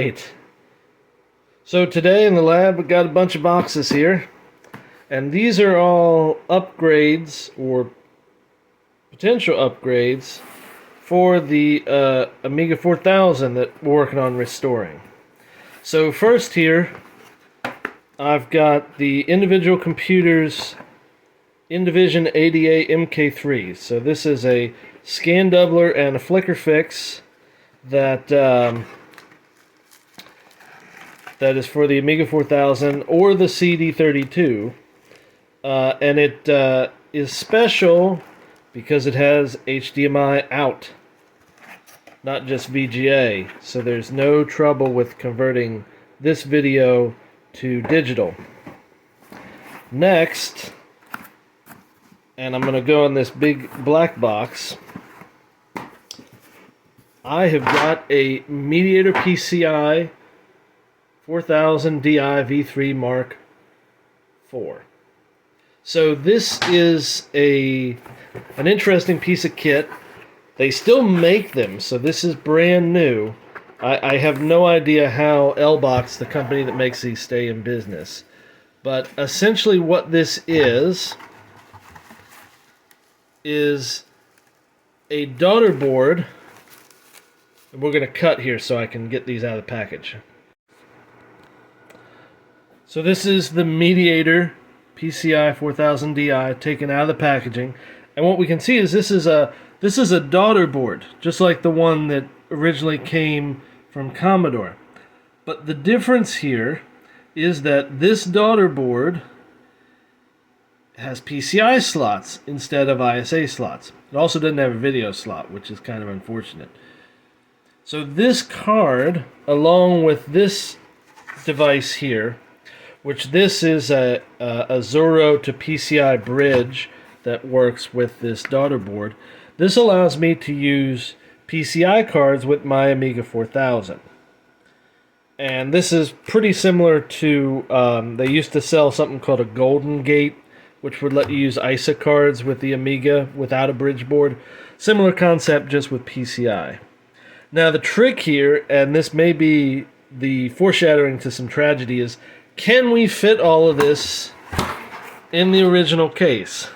Alright, so today in the lab we got a bunch of boxes here, and these are all upgrades or potential upgrades for the Amiga 4000 that we're working on restoring. So first here I've got the individual computers Indivision AGA MK3. So this is a scan doubler and a flicker fix that that is for the Amiga 4000 or the CD32, and it is special because it has HDMI out, not just VGA, so there's no trouble with converting this video to digital. Next, and I'm going to go in this big black box, I have got a Mediator PCI 4000D V3 Mark IV. So this is an interesting piece of kit. They still make them, so this is brand new. I have no idea how Lbox, the company that makes these, stay in business. But essentially what this is a daughter board. And we're going to cut here so I can get these out of the package. So this is the Mediator PCI 4000D taken out of the packaging, and what we can see is this is a daughter board, just like the one that originally came from Commodore. But the difference here is that this daughter board has PCI slots instead of ISA slots. It also doesn't have a video slot, which is kind of unfortunate. So this card, along with this device here, which this is a Zorro to PCI bridge that works with this daughter board, this allows me to use PCI cards with my Amiga 4000. And this is pretty similar to, they used to sell something called a Golden Gate, which would let you use ISA cards with the Amiga without a bridge board. Similar concept, just with PCI. Now the trick here, and this may be the foreshadowing to some tragedy, is can we fit all of this in the original case?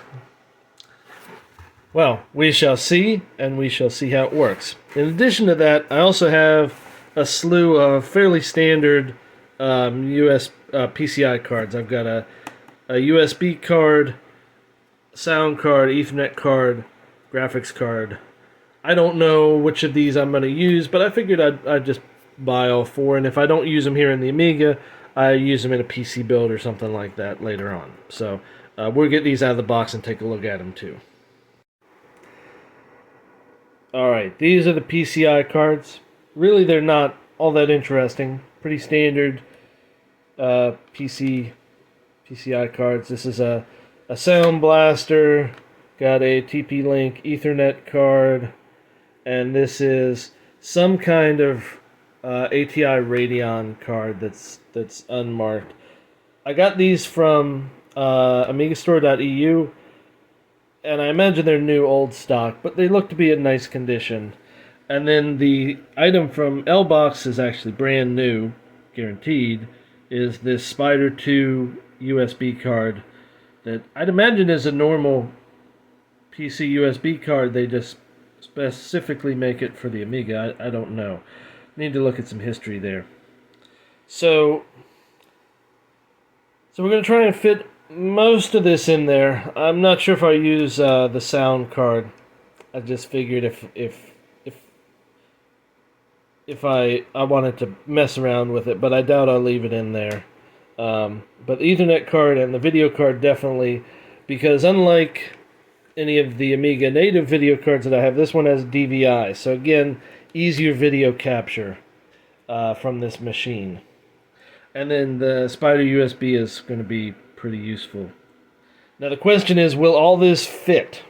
Well, we shall see, and we shall see how it works. In addition to that, I also have a slew of fairly standard US PCI cards. I've got a USB card, sound card, Ethernet card, graphics card. I don't know which of these I'm going to use, but I figured I'd just buy all four, and if I don't use them here in the Amiga, I use them in a PC build or something like that later on. So we'll get these out of the box and take a look at them too. Alright, these are the PCI cards. Really, they're not all that interesting. Pretty standard PCI cards. This is a Sound Blaster, got a TP-Link Ethernet card, and this is some kind of ATI Radeon card that's unmarked. I got these from AmigaStore.eu, and I imagine they're new old stock, but they look to be in nice condition. And then the item from Lbox is actually brand new, guaranteed, is this Spider 2 USB card that I'd imagine is a normal PC USB card. They just specifically make it for the Amiga. I don't know. Need to look at some history there. So we're going to try and fit most of this in there. I'm not sure if I use the sound card. I just figured if I wanted to mess around with it, but I doubt I'll leave it in there. But the Ethernet card and the video card definitely, because unlike any of the Amiga native video cards that I have, this one has DVI. So again, easier video capture from this machine. And then the Spider USB is going to be pretty useful. Now the question is, will all this fit?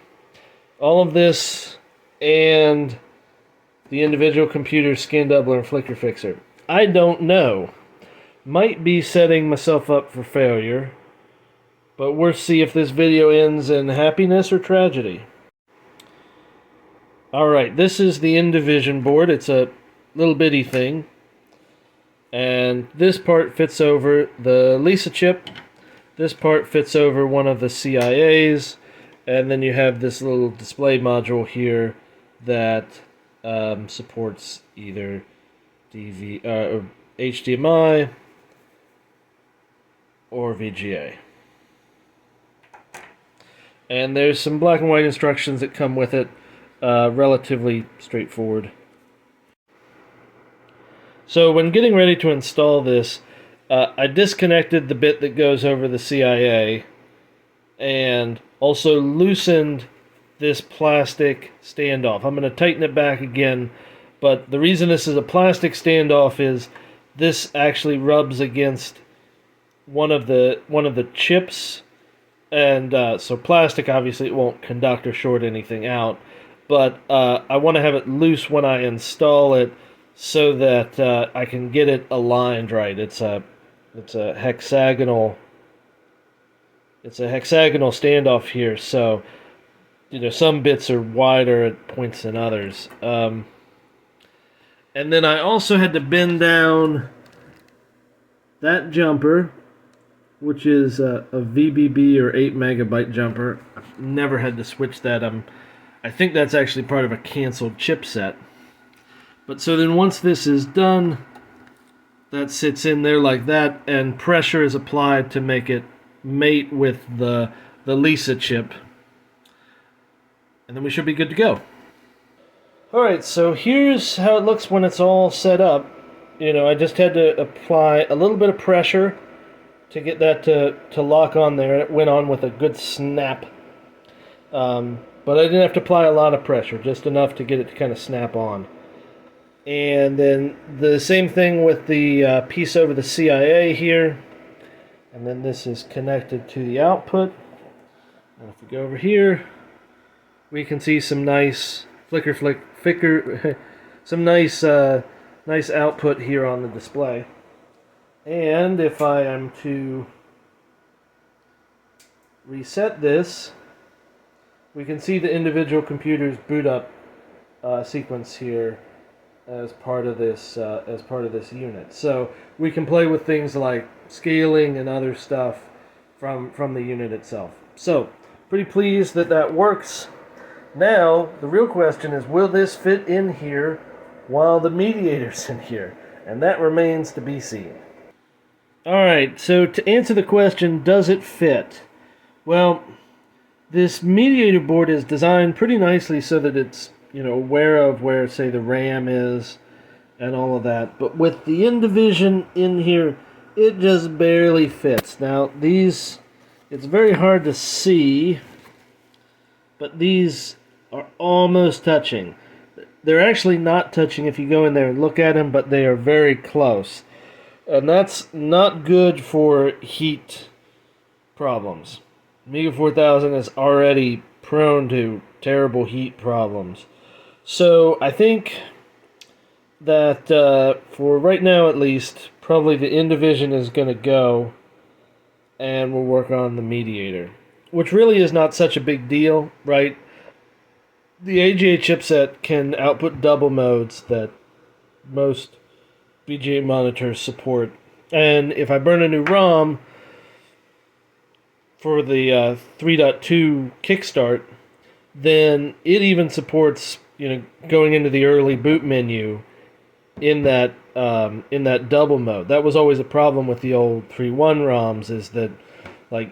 All of this and the individual computer skin doubler and flicker fixer? I don't know. Might be setting myself up for failure, but we'll see if this video ends in happiness or tragedy. Alright, this is the Indivision board. It's a little bitty thing. And this part fits over the Lisa chip. This part fits over one of the CIAs. And then you have this little display module here that supports either HDMI or VGA. And there's some black and white instructions that come with it, relatively straightforward. So when getting ready to install this, I disconnected the bit that goes over the CIA and also loosened this plastic standoff. I'm going to tighten it back again, but the reason this is a plastic standoff is this actually rubs against one of the chips. And so plastic, obviously, it won't conduct or short anything out. But I want to have it loose when I install it so that I can get it aligned right. It's a hexagonal standoff here. So, some bits are wider at points than others. And then I also had to bend down that jumper, which is a VBB or 8 megabyte jumper. I've never had to switch that. I think that's actually part of a canceled chipset. But so then once this is done, that sits in there like that, and pressure is applied to make it mate with the Lisa chip. And then we should be good to go. Alright, so here's how it looks when it's all set up. I just had to apply a little bit of pressure to get that to lock on there. It went on with a good snap. But I didn't have to apply a lot of pressure, just enough to get it to kind of snap on. And then the same thing with the piece over the CIA here. And then this is connected to the output. And if we go over here, we can see some nice some nice output here on the display. And if I am to reset this, we can see the individual computer's boot up sequence here as part of this unit. So we can play with things like scaling and other stuff from the unit itself. So pretty pleased that works. Now the real question is, will this fit in here while the Mediator's in here? And that remains to be seen. Alright, so to answer the question, does it fit? Well, this Mediator board is designed pretty nicely so that it's, aware of where, say, the RAM is and all of that. But with the Indivision in here, it just barely fits. Now, it's very hard to see, but these are almost touching. They're actually not touching if you go in there and look at them, but they are very close. And that's not good for heat problems. Amiga 4000 is already prone to terrible heat problems. So I think that for right now at least, probably the Indivision is going to go, and we'll work on the Mediator, which really is not such a big deal, right? The AGA chipset can output double modes that most VGA monitors support, and if I burn a new ROM for the 3.2 kickstart, then it even supports going into the early boot menu in that double mode. That was always a problem with the old 3.1 ROMs, is that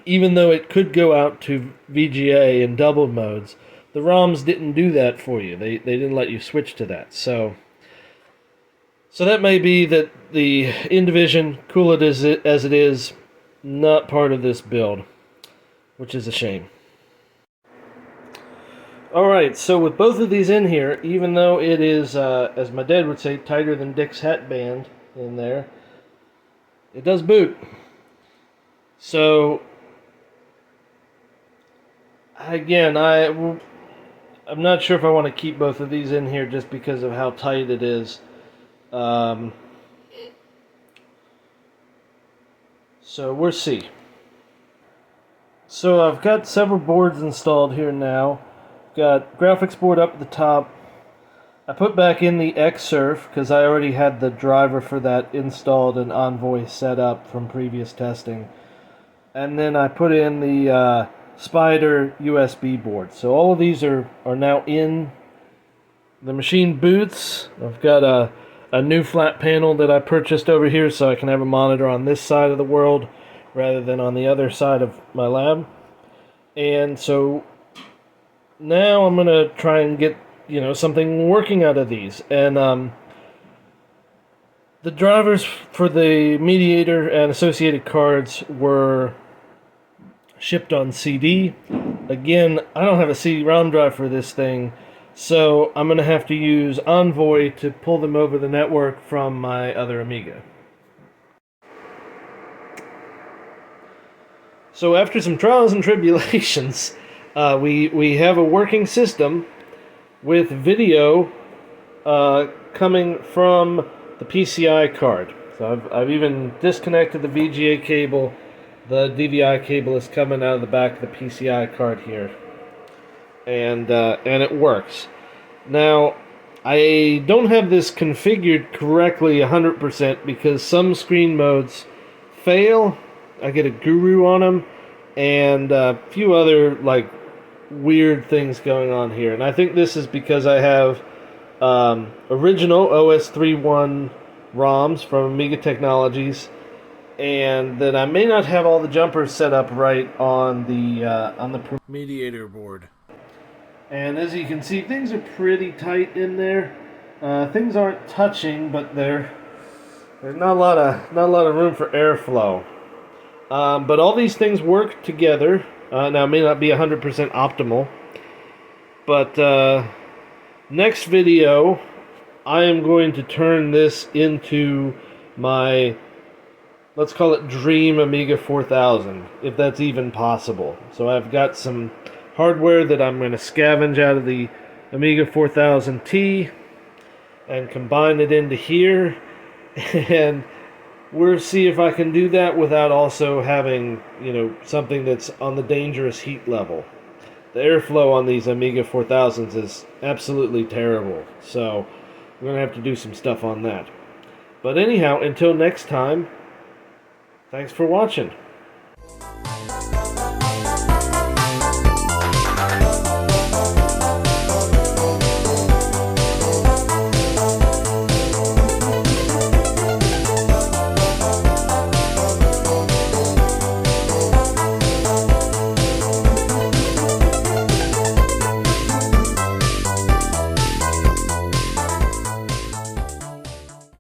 even though it could go out to VGA in double modes, the ROMs didn't do that for you. They didn't let you switch to that. So that may be that the Indivision, cool it as it is, not part of this build, which is a shame. Alright, so with both of these in here, even though it is, as my dad would say, tighter than Dick's hat band in there, it does boot. So, again, I'm not sure if I want to keep both of these in here just because of how tight it is. So we'll see. So I've got several boards installed here now. Got graphics board up at the top. I put back in the Xsurf because I already had the driver for that installed and Envoy set up from previous testing. And then I put in the Spider USB board. So all of these are now in. The machine boots. I've got a new flat panel that I purchased over here so I can have a monitor on this side of the world rather than on the other side of my lab. And so now I'm going to try and get, something working out of these. And the drivers for the Mediator and associated cards were shipped on CD. Again, I don't have a CD-ROM drive for this thing, so I'm going to have to use Envoy to pull them over the network from my other Amiga. So after some trials and tribulations, we have a working system with video coming from the PCI card. So I've even disconnected the VGA cable. The DVI cable is coming out of the back of the PCI card here, and it works. Now, I don't have this configured correctly 100% because some screen modes fail. I get a guru on them, and a few other weird things going on here. And I think this is because I have original OS 3.1 ROMs from Amiga Technologies, and that I may not have all the jumpers set up right on the Mediator board. And as you can see, things are pretty tight in there. Things aren't touching, but there's not a lot of room for airflow. But all these things work together. Now, it may not be 100% optimal, but next video, I am going to turn this into my, let's call it Dream Amiga 4000, if that's even possible. So I've got some hardware that I'm going to scavenge out of the Amiga 4000T and combine it into here, and we'll see if I can do that without also having, something that's on the dangerous heat level. The airflow on these Amiga 4000s is absolutely terrible, so we're going to have to do some stuff on that. But anyhow, until next time, thanks for watching.